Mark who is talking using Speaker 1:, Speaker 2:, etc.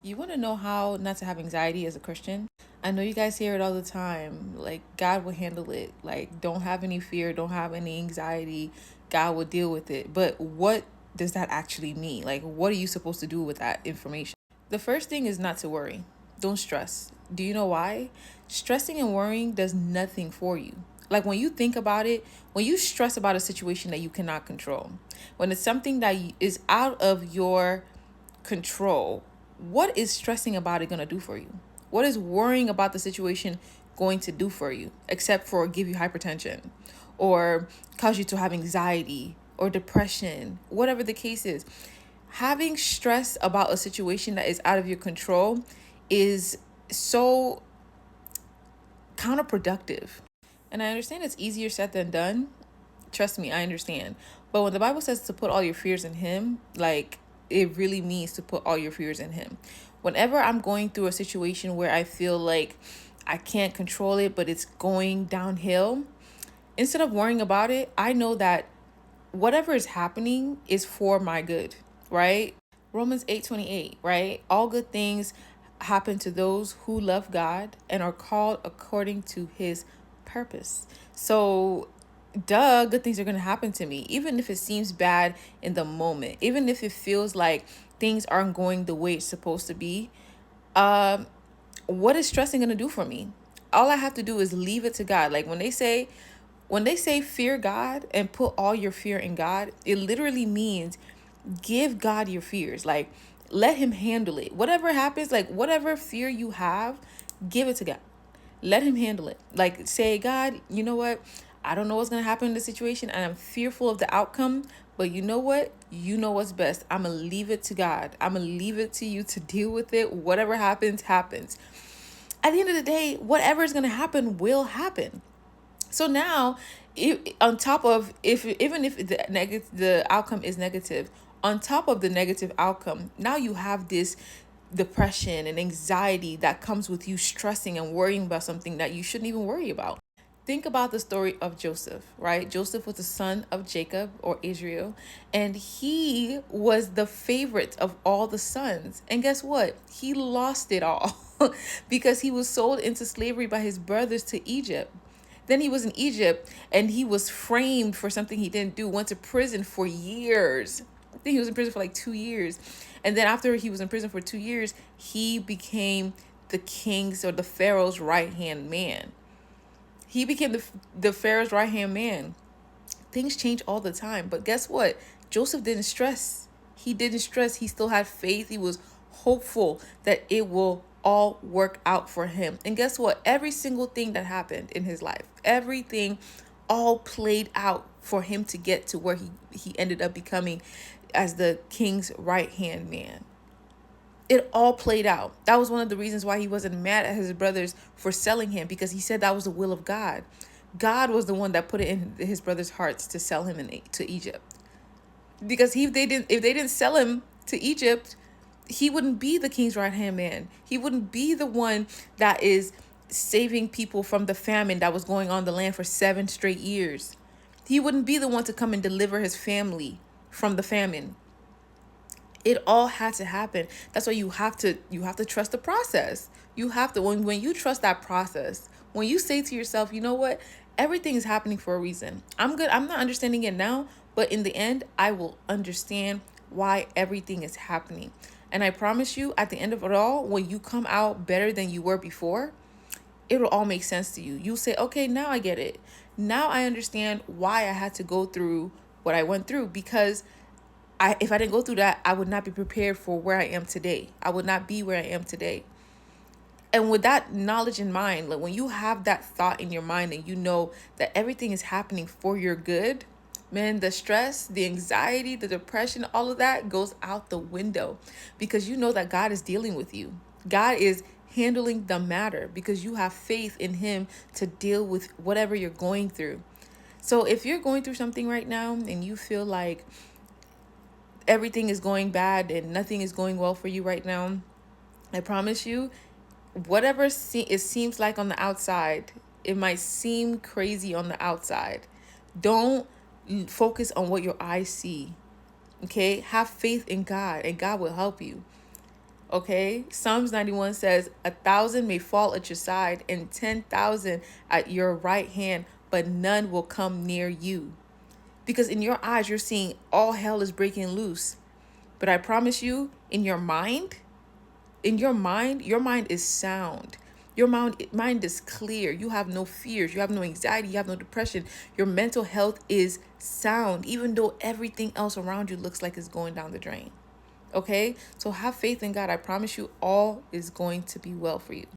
Speaker 1: You want to know how not to have anxiety as a Christian? I know you guys hear it all the time. Like, God will handle it. Like, don't have any fear, don't have any anxiety. God will deal with it. But what does that actually mean? Like, what are you supposed to do with that information? The first thing is not to worry. Don't stress. Do you know why? Stressing and worrying does nothing for you. Like when you think about it, when you stress about a situation that you cannot control, when it's something that is out of your control, what is stressing about it going to do for you? What is worrying about the situation going to do for you, except for give you hypertension or cause you to have anxiety or depression, whatever the case is? Having stress about a situation that is out of your control is so counterproductive. And I understand it's easier said than done. Trust me, I understand. But when the Bible says to put all your fears in Him, like it really means to put all your fears in Him. Whenever I'm going through a situation where I feel like I can't control it, but it's going downhill, instead of worrying about it, I know that whatever is happening is for my good, right? Romans 8:28, right? All good things happen to those who love God and are called according to His purpose. So duh, good things are going to happen to me, even if it seems bad in the moment, even if it feels like things aren't going the way it's supposed to be. um what is stressing going to do for me? All I have to do is leave it to God. Like when they say fear God and put all your fear in God, it literally means give God your fears. Like let Him handle it. Whatever happens, like whatever fear you have, give it to God. Let Him handle it. Like say, God, you know what? I don't know what's going to happen in this situation and I'm fearful of the outcome, but you know what? You know what's best. I'm going to leave it to God. I'm going to leave it to you to deal with it. Whatever happens, happens. At the end of the day, whatever is going to happen will happen. So now, on top of, if even if the outcome is negative, on top of the negative outcome, now you have this depression and anxiety that comes with you stressing and worrying about something that you shouldn't even worry about. Think about the story of Joseph, right? Joseph was the son of Jacob or Israel, and he was the favorite of all the sons. And guess what? He lost it all because he was sold into slavery by his brothers to Egypt. Then he was in Egypt and he was framed for something he didn't do, went to prison for years. I think he was in prison for like 2 years. And then after he was in prison for 2 years, he became the king's or the Pharaoh's right hand man. He became the Pharaoh's right hand man. Things change all the time. But guess what? Joseph didn't stress. He didn't stress. He still had faith. He was hopeful that it will all work out for him. And guess what? Every single thing that happened in his life, everything all played out for him to get to where he ended up becoming as the king's right hand man. It all played out. That was one of the reasons why he wasn't mad at his brothers for selling him, because he said that was the will of God. God was the one that put it in his brothers' hearts to sell him to Egypt. Because if they didn't sell him to Egypt, he wouldn't be the king's right hand man. He wouldn't be the one that is saving people from the famine that was going on the land for 7 straight years. He wouldn't be the one to come and deliver his family from the famine. It all had to happen. That's why you have to trust the process. You have to, when you trust that process, when you say to yourself, you know what, everything is happening for a reason. I'm good. I'm not understanding it now, but in the end, I will understand why everything is happening. And I promise you, at the end of it all, when you come out better than you were before, it'll all make sense to you. You'll say, okay, now I get it. Now I understand why I had to go through what I went through, because if I didn't go through that, I would not be prepared for where I am today. I would not be where I am today. And with that knowledge in mind, like when you have that thought in your mind and you know that everything is happening for your good, man, the stress, the anxiety, the depression, all of that goes out the window, because you know that God is dealing with you. God is handling the matter because you have faith in Him to deal with whatever you're going through. So if you're going through something right now and you feel like everything is going bad and nothing is going well for you right now, I promise you, whatever it seems like on the outside, it might seem crazy on the outside. Don't focus on what your eyes see. Okay? Have faith in God and God will help you. Okay, Psalms 91 says, 1,000 may fall at your side and 10,000 at your right hand, but none will come near you. Because in your eyes, you're seeing all hell is breaking loose. But I promise you, your mind is sound. Your mind is clear. You have no fears. You have no anxiety. You have no depression. Your mental health is sound, even though everything else around you looks like it's going down the drain. Okay? So have faith in God. I promise you, all is going to be well for you.